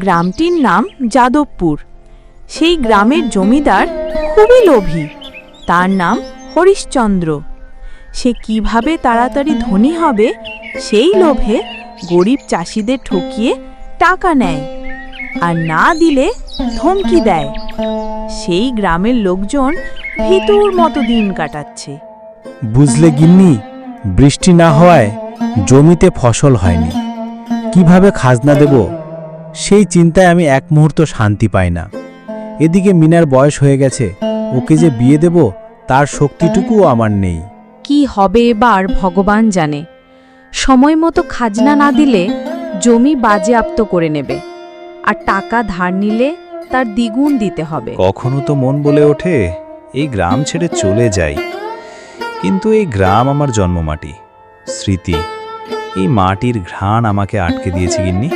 গ্রামটির নাম যাদবপুর। সেই গ্রামের জমিদার খুবই লোভী। তার নাম হরিশ্চন্দ্র। সে কিভাবে তাড়াতাড়ি ধনী হবে সেই লোভে গরিব চাষিদের ঠকিয়ে টাকা নেয়, আর না দিলে ধমকি দেয়। সেই গ্রামের লোকজন ভীতুর মতো দিন কাটাচ্ছে। বুঝলে গিন্নি, বৃষ্টি না হওয়ায় জমিতে ফসল হয়নি। কিভাবে খাজনা দেব সেই চিন্তায় আমি এক মুহূর্ত শান্তি পাই না। এদিকে মিনার বয়স হয়ে গেছে, ওকে যে বিয়ে দেব তার শক্তিটুকুও আমার নেই। কি হবে এবার ভগবান জানে। সময় মতো খাজনা না দিলে জমি বাজেয়াপ্ত করে নেবে, আর টাকা ধার নিলে তার দ্বিগুণ দিতে হবে। কখনো তো মন বলে ওঠে এই গ্রাম ছেড়ে চলে যাই, কিন্তু এই গ্রাম আমার জন্মমাটি, স্মৃতি। এই মাটির ঘ্রাণ আমাকে আটকে দিয়েছে গিন্নি,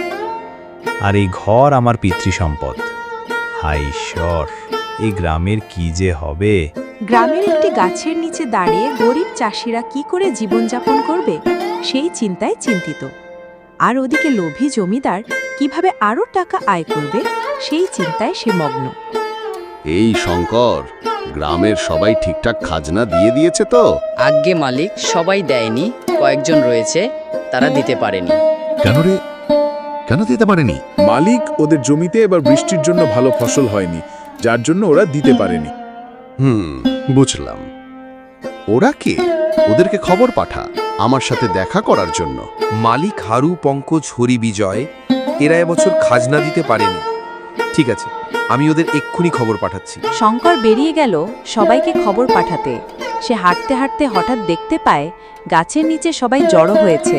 আর এই ঘর আমার পিতৃসম্পদ। হায় ঈশ্বর, এই গ্রামের কি যে হবে। গ্রামের একটি গাছের নিচে দাঁড়িয়ে গরিব চাষিরা কি করে জীবনযাপন করবে সেই চিন্তায় চিন্তিত। আর ওদিকে লোভী জমিদার কিভাবে আরও টাকা আয় করবে সেই চিন্তায় সে মগ্ন। এই শঙ্কর, গ্রামের সবাই ঠিকঠাক খাজনা দিয়ে দিয়েছে তো? আজ্ঞে মালিক, সবাই দেয়নি, কয়েকজন রয়েছে তারা দিতে পারেনি। কেন রে, কেন দিতে পারেনি? মালিক, ওদের জমিতে এবার বৃষ্টির জন্য ভালো ফসল হয়নি, যার জন্য ওরা দিতে পারেনি। বুঝলাম। ওরা কে? ওদেরকে খবর পাঠা আমার সাথে দেখা করার জন্য। মালিক, হারু, পঙ্কজ, হরি, বিজয় এরা এবছর খাজনা দিতে পারেনি। ঠিক আছে, আমি ওদের এক্ষুনি খবর পাঠাচ্ছি। শঙ্কর বেরিয়ে গেল সবাইকে খবর পাঠাতে। সে হাঁটতে হাঁটতে হঠাৎ দেখতে পায় গাছের নিচে সবাই জড়ো হয়েছে।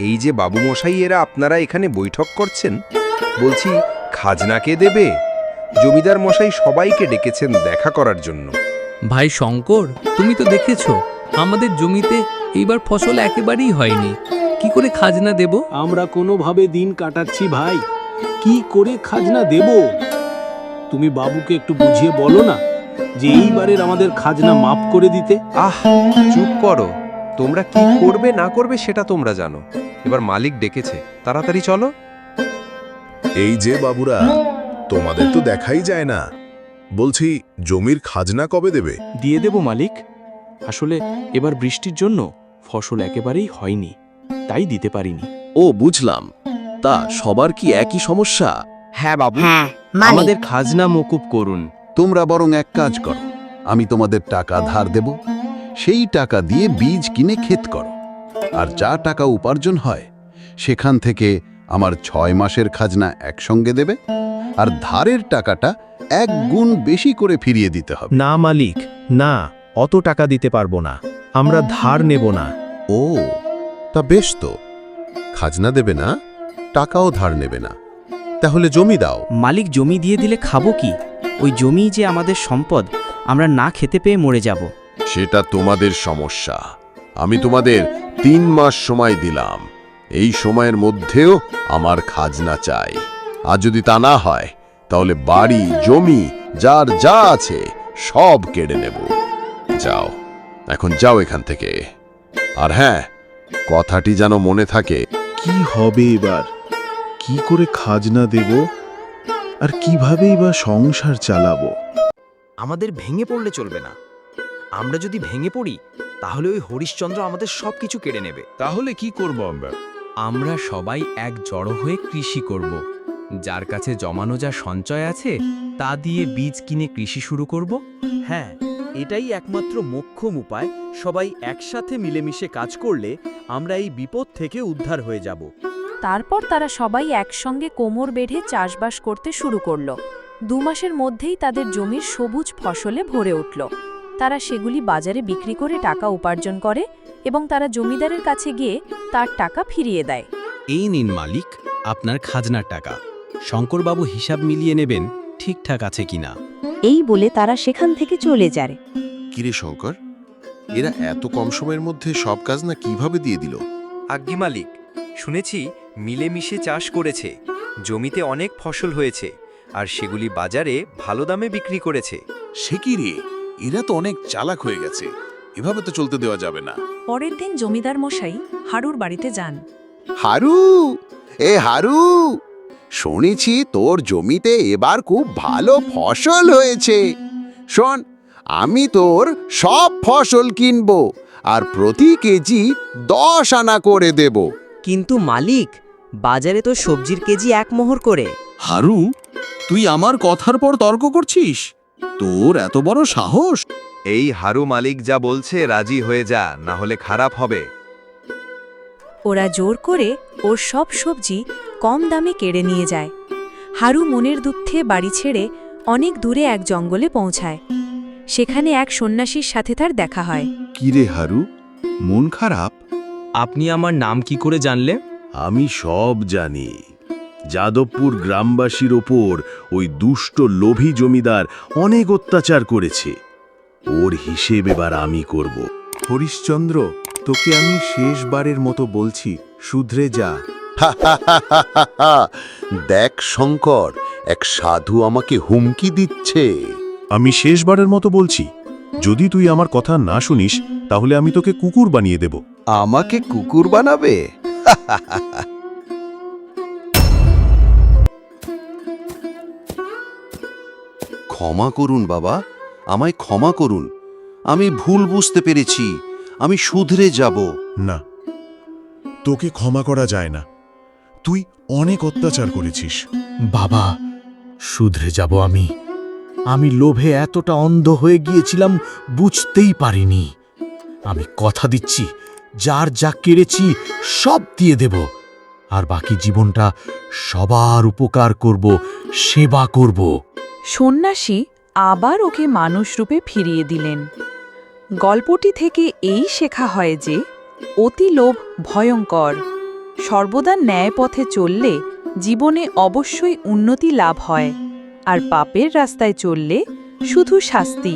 এই যে বাবু মশাই, এরা আপনারা এখানে বৈঠক করছেন, বলছি খাজনা কে দেবে? জমিদার মশাই সবাইকে ডেকেছেন দেখা করার জন্য। ভাই শঙ্কর, তুমি তো দেখেছো আমাদের জমিতে এইবার ফসল একেবারেই হয়নি। কি করে খাজনা দেব? আমরা কোনোভাবে দিন কাটাচ্ছি ভাই, কি করে খাজনা দেব? তুমি বাবুকে একটু বুঝিয়ে বলো না যে এইবারের আমাদের খাজনা মাফ করে দিতে। আহ, চুপ করো। তোমরা কি করবে না করবে সেটা তোমরা জানো। এবার মালিক ডেকেছে, তাড়াতাড়ি চলো। এই যে বাবুরা, তোমাদের তো দেখাই যায় না। বলছি, জমির খাজনা কবে দেবে? দিয়ে দেব মালিক। আসলে এবার বৃষ্টির জন্য ফসল একেবারেই হয়নি, তাই দিতে পারিনি। ও বুঝলাম। তা সবার কি একই সমস্যা? হ্যাঁ বাবু, আমাদের খাজনা মকুব করুন। তোমরা বরং এক কাজ করো, আমি তোমাদের টাকা ধার দেব, সেই টাকা দিয়ে বীজ কিনে ক্ষেত করো, আর যা টাকা উপার্জন হয় সেখান থেকে আমার 6 মাসের খাজনা একসঙ্গে দেবে, আর ধারের টাকাটা 1 গুণ বেশি করে ফিরিয়ে দিতে হবে। না মালিক, না, অত টাকা দিতে পারবো না। আমরা ধার নেব না। ও, তা বেশ তো, খাজনা দেবে না, টাকাও ধার নেবে না, তাহলে জমি দাও। মালিক, জমি দিয়ে দিলে খাবো কি? ওই জমি যে আমাদের সম্পদ, আমরা না খেতে পেয়ে মরে যাব। সেটা তোমাদের সমস্যা। আমি তোমাদের 3 মাস সময় দিলাম, এই সময়ের মধ্যেও আমার খাজনা চাই। আর যদি তা না হয় তাহলে বাড়ি জমি যার যা আছে সব কেড়ে নেব। যাও, এখন যাও এখান থেকে। আর হ্যাঁ, কথাটি যেন মনে থাকে। কি হবে এবার? কি করে খাজনা দেব, আর কিভাবেই বা সংসার চালাবো? আমাদের ভেঙে পড়লে চলবে না। আমরা যদি ভেঙে পড়ি তাহলে ওই হরিশ্চন্দ্র আমাদের সবকিছু কেড়ে নেবে। তাহলে কি করব আমরা? আমরা সবাই এক জড়ো হয়ে কৃষি করব। যার কাছে জমানো যা সঞ্চয় আছে তা দিয়ে বীজ কিনে কৃষি শুরু করব। হ্যাঁ, এটাই একমাত্র মোক্ষম উপায়। সবাই একসাথে মিলেমিশে কাজ করলে আমরা এই বিপদ থেকে উদ্ধার হয়ে যাব। তারপর তারা সবাই একসঙ্গে কোমর বেঁধে চাষবাস করতে শুরু করল। 2 মাসের মধ্যেই তাদের জমির সবুজ ফসলে ভরে উঠল। তারা সেগুলি বাজারে বিক্রি করে টাকা উপার্জন করে এবং তারা জমিদারের কাছে গিয়ে তার টাকা ফিরিয়ে দেয়। এই নিন মালিক, আপনার খাজনার টাকা। শঙ্করবাবু হিসাব মিলিয়ে নেবেন ঠিকঠাক আছে কিনা। এই বলে তারা সেখান থেকে চলে যায়। কিরে শঙ্কর, এরা এত কম সময়ের মধ্যে সব খাজনা কিভাবে দিয়ে দিল? আজ্ঞে মালিক, শুনেছি মিলেমিশে চাষ করেছে, জমিতে অনেক ফসল হয়েছে, আর সেগুলি বাজারে ভালো দামে বিক্রি করেছে। সে কি রে, এরা তো অনেক চালাক হয়ে গেছে। এভাবে তো চলতে দেওয়া যাবে না। পরের দিন জমিদার মশাই হারুর বাড়িতে যান। হারু, হারু, শুনেছি তোর জমিতে এবার খুব ভালো ফসল হয়েছে। শোন, আমি তোর সব ফসল কিনবো আর প্রতি কেজি 10 আনা করে দেব। কিন্তু মালিক, বাজারে তো সবজির কেজি 1 মোহর করে। হারু, তুই আমার কথার পর তর্ক করছিস? তোর এত বড় সাহস! এই হারু মালিক যা বলছে রাজি হয়ে যা, না হলে খারাপ হবে। ওরা জোর করে ওর সব সবজি কম দামে কেড়ে নিয়ে যায়। হারু মনের দুঃখে বাড়ি ছেড়ে অনেক দূরে এক জঙ্গলে পৌঁছায়। সেখানে এক সন্ন্যাসীর সাথে তার দেখা হয়। কিরে হারু, মন খারাপ? আপনি আমার নাম কি করে জানলে? আমি সব জানি। যাদবপুর গ্রামবাসীর ওপর ওই দুষ্ট লোভী জমিদার অনেক অত্যাচার করেছে। ওর হিসেব এবার আমি করব। হরিশ্চন্দ্র, তোকে আমি শেষবারের মতো বলছি, শুধরে যা। দেখ শঙ্কর, এক সাধু আমাকে হুমকি দিচ্ছে। আমি শেষবারের মতো বলছি, যদি তুই আমার কথা না শুনিস তাহলে আমি তোকে কুকুর বানিয়ে দেব। আমাকে কুকুর বানাবে? ক্ষমা করুন বাবা, আমায় ক্ষমা করুন। আমি ভুল বুঝতে পেরেছি, আমি শুধরে যাব। না, তোকে ক্ষমা করা যায় না। তুই অনেক অত্যাচার করেছিস। বাবা, শুধরে যাব আমি। আমি লোভে এতটা অন্ধ হয়ে গিয়েছিলাম, বুঝতেই পারিনি। আমি কথা দিচ্ছি, যার যা কেড়েছি সব দিয়ে দেব, আর বাকি জীবনটা সবার উপকার করব, সেবা করব। সন্ন্যাসী আবার ওকে মানুষরূপে ফিরিয়ে দিলেন। গল্পটি থেকে এই শেখা হয় যে অতি লোভ ভয়ঙ্কর। সর্বদা ন্যায় পথে চললে জীবনে অবশ্যই উন্নতি লাভ হয়, আর পাপের রাস্তায় চললে শুধু শাস্তি।